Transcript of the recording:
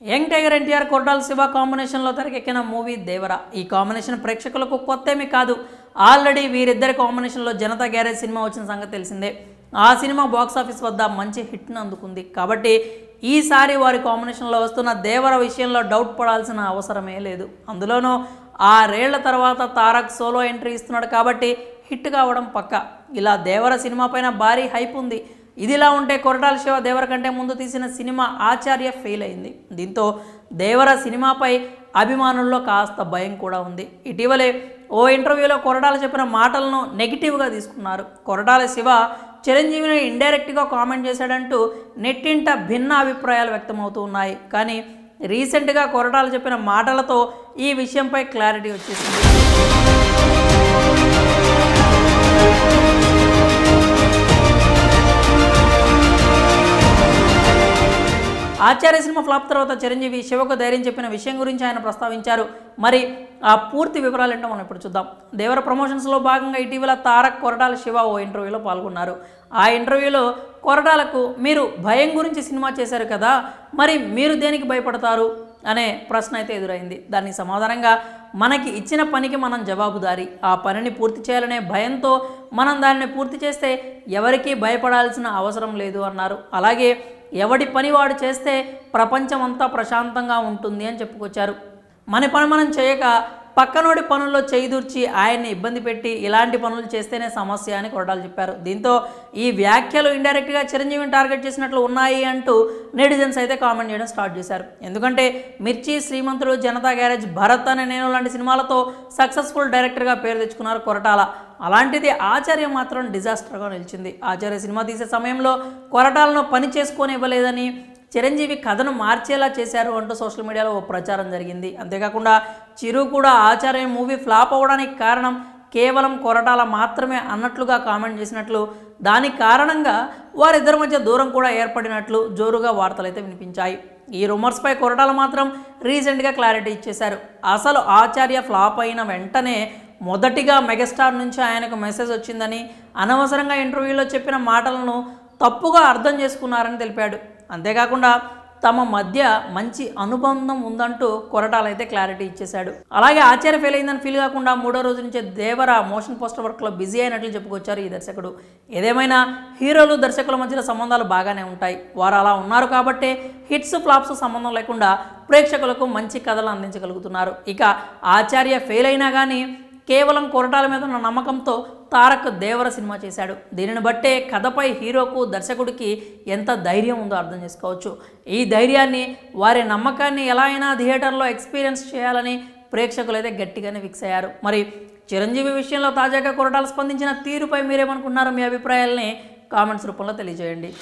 Young tiger NTR Koratala Shiva కాంబినేషన్లో తెరకెక్కిన movie Devara. ఈ కాంబినేషన్ ప్రేక్షకులకు కొత్తేమీ కాదు. ఆల్రెడీ వీరిద్దరి కాంబినేషన్లో జనతా గ్యారేజ్ సినిమా వచ్చిన సంగతి తెలిసిందే. ఆ సినిమా బాక్సాఫీస్ వద్ద మంచి హిట్ను అందుకుంది. కాబట్టి ఈసారి వారి కాంబినేషన్లో వస్తున్న దేవర విషయంలో డౌట్ పడాల్సిన అవసరమే లేదు. అందులోనూ 6 ఏళ్ల తర్వాత తారక్ సోలో ఎంట్రీ ఇస్తున్నాడు కాబట్టి హిట్ కావడం పక్క. ఇలా దేవర సినిమా పైన భారీ హైప్ ఉంది. ఇదిలా ఉంటే కొరటాల శివ దేవర కంటే ముందు తీసిన సినిమా ఆచార్య ఫెయిల్ అయింది. దీంతో దేవర సినిమాపై అభిమానుల్లో కాస్త భయం కూడా ఉంది. ఇటీవలే ఓ ఇంటర్వ్యూలో కొరటాల చెప్పిన మాటలను నెగిటివ్గా తీసుకున్నారు. కొరటాల శివ చిరంజీవిని ఇండైరెక్ట్గా కామెంట్ చేశాడంటూ నెట్టింట భిన్న అభిప్రాయాలు వ్యక్తమవుతూ ఉన్నాయి. కానీ రీసెంట్గా కొరటాల చెప్పిన మాటలతో ఈ విషయంపై క్లారిటీ వచ్చేసింది. ఆచార్య సినిమా ఫ్లాప్ తర్వాత చిరంజీవి శివకు ధైర్యం చెప్పిన విషయం గురించి ఆయన ప్రస్తావించారు. మరి ఆ పూర్తి వివరాలు ఏంటో మనం ఇప్పుడు చూద్దాం. దేవర ప్రమోషన్స్లో భాగంగా ఇటీవల తారక్ కొరటాల శివ ఓ ఇంటర్వ్యూలో పాల్గొన్నారు. ఆ ఇంటర్వ్యూలో కొరటాలకు మీరు భయం గురించి సినిమా చేశారు కదా, మరి మీరు దేనికి భయపడతారు అనే ప్రశ్న అయితే ఎదురైంది. దానికి సమాధానంగా మనకి ఇచ్చిన పనికి మనం జవాబుదారీ, ఆ పనిని పూర్తి చేయాలనే భయంతో మనం దానిని పూర్తి చేస్తే ఎవరికీ భయపడాల్సిన అవసరం లేదు అన్నారు. అలాగే ఎవడి పని వాడు చేస్తే ప్రపంచం అంతా ప్రశాంతంగా ఉంటుంది అని చెప్పుకొచ్చారు. మన పని మనం చేయక పక్కనోడి పనుల్లో చేయిదూర్చి ఆయన్ని ఇబ్బంది పెట్టి ఇలాంటి పనులు చేస్తేనే సమస్య అని కొరటాలు చెప్పారు. దీంతో ఈ వ్యాఖ్యలు ఇండైరెక్ట్గా చిరంజీవిని టార్గెట్ చేసినట్లు ఉన్నాయి అంటూ నెటిజన్స్ అయితే కామెంట్ చేయడం స్టార్ట్ చేశారు. ఎందుకంటే మిర్చి, శ్రీమంతుడు, జనతా గ్యారేజ్, భరత్ అనే నేను లాంటి సినిమాలతో సక్సెస్ఫుల్ డైరెక్టర్గా పేరు తెచ్చుకున్నారు కొరటాల. అలాంటిది ఆచార్య మాత్రం డిజాస్టర్గా నిలిచింది. ఆచార్య సినిమా తీసే సమయంలో కొరటాలను పని చేసుకొని ఇవ్వలేదని, చిరంజీవి కథను మార్చేలా చేశారు అంటూ సోషల్ మీడియాలో ఓ ప్రచారం జరిగింది. అంతేకాకుండా చిరు కూడా ఆచార్య మూవీ ఫ్లాప్ అవ్వడానికి కారణం కేవలం కొరటాల మాత్రమే అన్నట్లుగా కామెంట్ చేసినట్లు, దానికి కారణంగా వారిద్దరి మధ్య దూరం కూడా ఏర్పడినట్లు జోరుగా వార్తలు అయితే వినిపించాయి. ఈ రూమర్స్పై కొరటాల మాత్రం రీసెంట్గా క్లారిటీ ఇచ్చేశారు. అసలు ఆచార్య ఫ్లాప్ అయిన వెంటనే మొదటిగా మెగాస్టార్ నుంచి ఆయనకు మెసేజ్ వచ్చిందని, అనవసరంగా ఇంటర్వ్యూలో చెప్పిన మాటలను తప్పుగా అర్థం చేసుకున్నారని తెలిపాడు. అంతేకాకుండా తమ మధ్య మంచి అనుబంధం ఉందంటూ కొరటాల అయితే క్లారిటీ ఇచ్చేశాడు. అలాగే ఆచార్య ఫెయిల్ అయిందని ఫీల్ కాకుండా 3వ రోజు నుంచే దేవర మోషన్ పోస్టర్ వర్క్లో బిజీ అయినట్లు చెప్పుకొచ్చారు ఈ దర్శకుడు. ఏదేమైనా హీరోలు దర్శకుల మధ్యలో సంబంధాలు బాగానే ఉంటాయి. వారు అలా ఉన్నారు కాబట్టే హిట్స్ ఫ్లాప్స్ సంబంధం లేకుండా ప్రేక్షకులకు మంచి కథలు అందించగలుగుతున్నారు. ఇక ఆచార్య ఫెయిల్ అయినా కానీ కేవలం కొరటాల మీద ఉన్న నమ్మకంతో తారక్ దేవర సినిమా చేశాడు. దీనిని బట్టే కథపై హీరోకు, దర్శకుడికి ఎంత ధైర్యం ఉందో అర్థం చేసుకోవచ్చు. ఈ ధైర్యాన్ని, వారి నమ్మకాన్ని ఎలా అయినా థియేటర్లో ఎక్స్పీరియన్స్ చేయాలని ప్రేక్షకులు అయితే గట్టిగానే ఫిక్స్ అయ్యారు. మరి చిరంజీవి విషయంలో తాజాగా కొరటాల స్పందించిన తీరుపై మీరేమనుకుంటున్నారో మీ అభిప్రాయాలని కామెంట్స్ రూపంలో తెలియజేయండి.